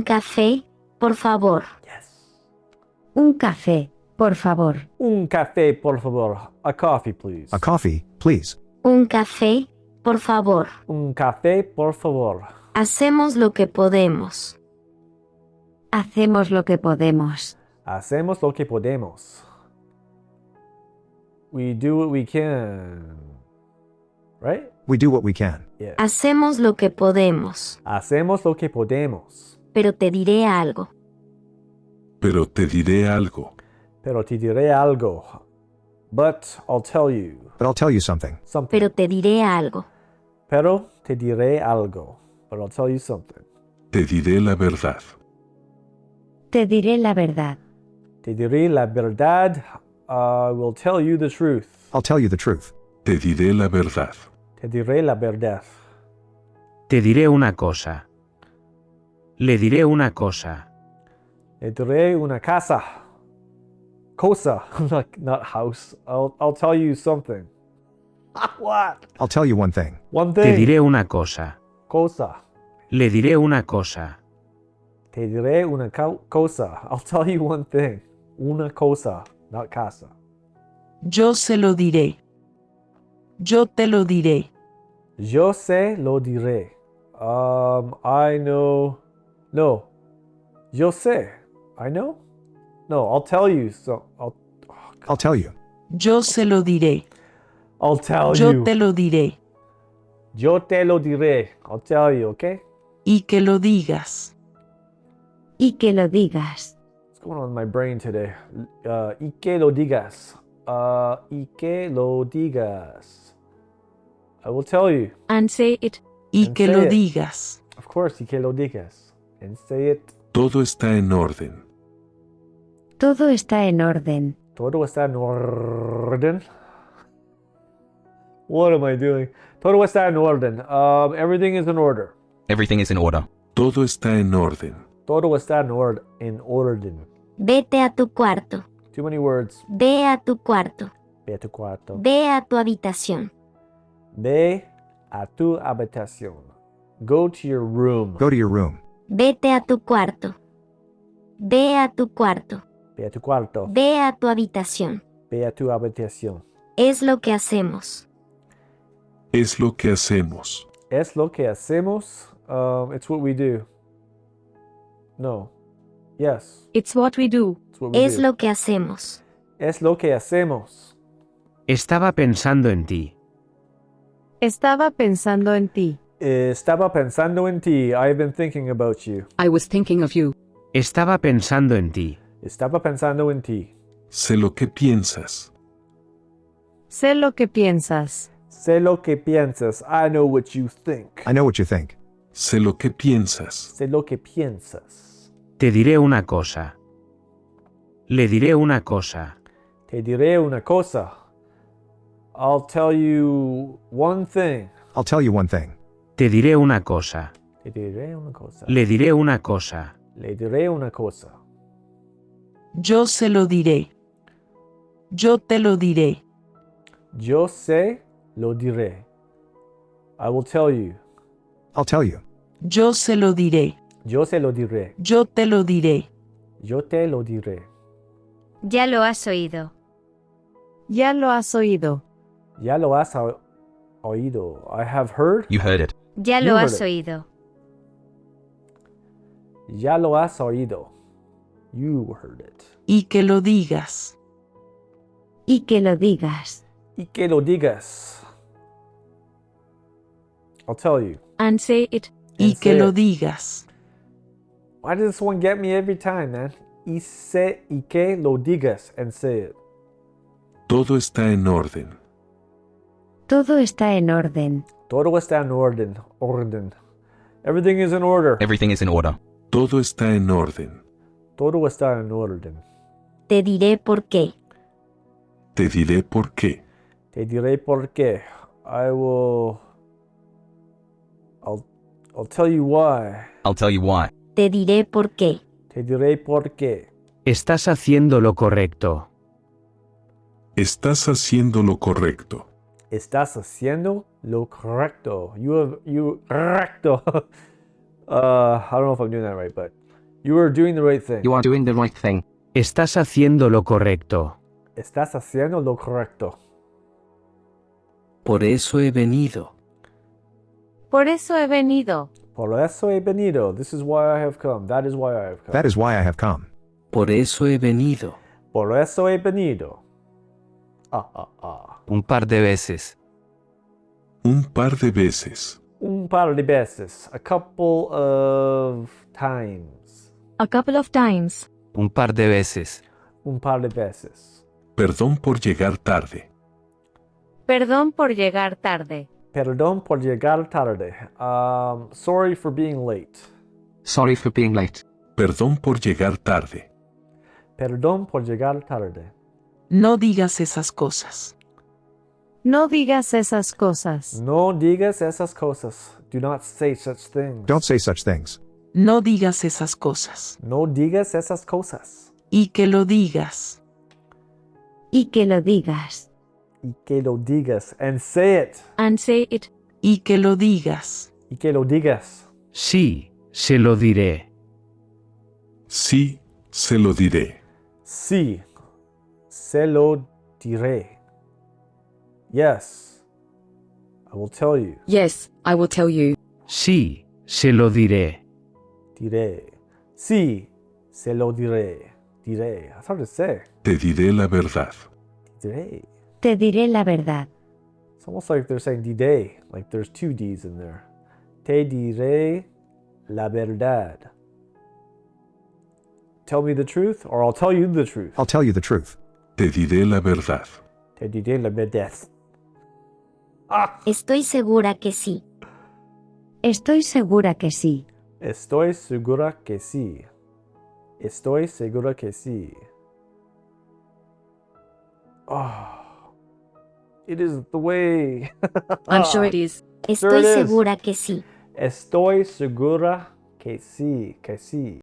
Un café, por favor. Yes. Un café, por favor. Un café, por favor. A coffee, please. A coffee, please. Un café, por favor. Un café, por favor. Hacemos lo que podemos. Hacemos lo que podemos. Hacemos lo que podemos. We do what we can. Right? We do what we can. Yeah. Hacemos lo que podemos. Hacemos lo que podemos. Pero te diré algo. Pero te diré algo. Pero te diré algo. But I'll tell you. But I'll tell you something. Something. Pero te diré algo. Pero te diré algo. But I'll tell you something. Te diré la verdad. Te diré la verdad. Te diré la verdad. I will tell you the truth. I'll tell you the truth. Te diré la verdad. Te diré la verdad. Te diré una cosa. Le diré una cosa. Te diré una casa. Cosa. not house. I'll tell you something. What? I'll tell you one thing. One Te thing. diré una cosa. Cosa. Le diré una cosa. Te diré una cosa. I'll tell you one thing. Una cosa, not casa. Yo se lo diré. Yo te lo diré. Yo se lo diré. I know. No. Yo sé. I know? No, I'll tell you. So I'll tell you. Yo se lo diré. I'll tell Yo you. te lo diré. Yo te lo diré. I'll tell you, okay? Y que lo digas. Y que lo digas. What's going on in my brain today? Y que lo digas. Y que lo digas. I will tell you. And say it. Y And que say lo it. digas. Of course, y que lo digas. And say it. Todo está en orden. Todo está en orden. Todo está en orden. What am I doing? Todo está en orden. Everything is in order. Everything is in order. Todo está en orden. Todo está en orden. Vete a tu cuarto. Too many words. Ve a tu cuarto. Ve a tu cuarto. Ve a tu habitación. Ve a tu habitación. Go to your room. Go to your room. Vete a tu cuarto. Ve a tu cuarto. Ve a tu cuarto. Ve a tu habitación. Ve a tu habitación. Es lo que hacemos. Es lo que hacemos. Es lo que hacemos. It's what we do. No. Yes. It's what we do. It's what we Es do. lo que hacemos. Es lo que hacemos. Estaba pensando en ti. Estaba pensando en ti. Estaba pensando en ti. I've been thinking about you. I was thinking of you. Estaba pensando en ti. Estaba pensando en ti. Sé lo que piensas. Sé lo que piensas. Sé lo que piensas. I know what you think. I know what you think. Sé lo que piensas. Sé lo que piensas. Te diré una cosa. Le diré una cosa. Te diré una cosa. I'll tell you one thing. I'll tell you one thing. Te diré una cosa. Te diré una cosa. Le diré una cosa. Le diré una cosa. Yo se lo diré. Yo te lo diré. Yo sé lo diré. I will tell you. I'll tell you. Yo se lo diré. Yo se lo diré. Yo te lo diré. Yo te lo diré. Ya lo has oído. Ya lo has oído. Ya lo has oído. I have heard. You heard it. Ya You lo heard has it. oído. Ya lo has oído. You heard it. Y que lo digas. Y que lo digas. Y que lo digas. I'll tell you. And say it. Y And que say lo it. digas. Why does this one get me every time, man? Y que lo digas and say it. Todo está en orden. Todo está en orden. Todo está en orden. Orden. Everything is in order. Everything is in order. Todo está en orden. Todo está en orden. Te diré por qué. Te diré por qué. Te diré por qué. I'll tell you why. I'll tell you why. Te diré por qué. Te diré por qué. Estás haciendo lo correcto. Estás haciendo lo correcto. Estás haciendo lo correcto. You correcto. I don't know if I'm doing that right, but You are doing the right thing. You are doing the right thing. Estás haciendo lo correcto. Estás haciendo lo correcto. Por eso he venido. Por eso he venido. Por eso he venido. This is why I have come. That is why I have come. That is why I have come. Por eso he venido. Por eso he venido. Ah. Un par de veces. Un par de veces. Un par de veces. A couple of times. A couple of times. Un par de veces. Un par de veces. Perdón por llegar tarde. Perdón por llegar tarde. Perdón por llegar tarde. Sorry for being late. Sorry for being late. Perdón por llegar tarde. Perdón por llegar tarde. No digas esas cosas. No digas esas cosas. No digas esas cosas. Do not say such things. Don't say such things. No digas esas cosas. No digas esas cosas. Y que lo digas. Y que lo digas. Y que lo digas. And say it. And say it. Y que lo digas. Y que lo digas. Sí, se lo diré. Sí, se lo diré. Sí. Se lo diré. Yes. I will tell you. Yes, I will tell you. Sí, se lo diré. Diré. Sí. Se lo diré. Diré. That's hard to say. Te diré la verdad. Diré. Te diré la verdad. It's almost like they're saying diré. Like there's two D's in there. Te diré la verdad. Tell me the truth, or I'll tell you the truth. I'll tell you the truth. Te diré la verdad. Te diré la verdad. Estoy segura que sí. Estoy segura que sí. Estoy segura que sí. Estoy segura que sí. Oh, it is the way. I'm sure it is. Estoy it is. segura que sí. Estoy segura que sí, que sí.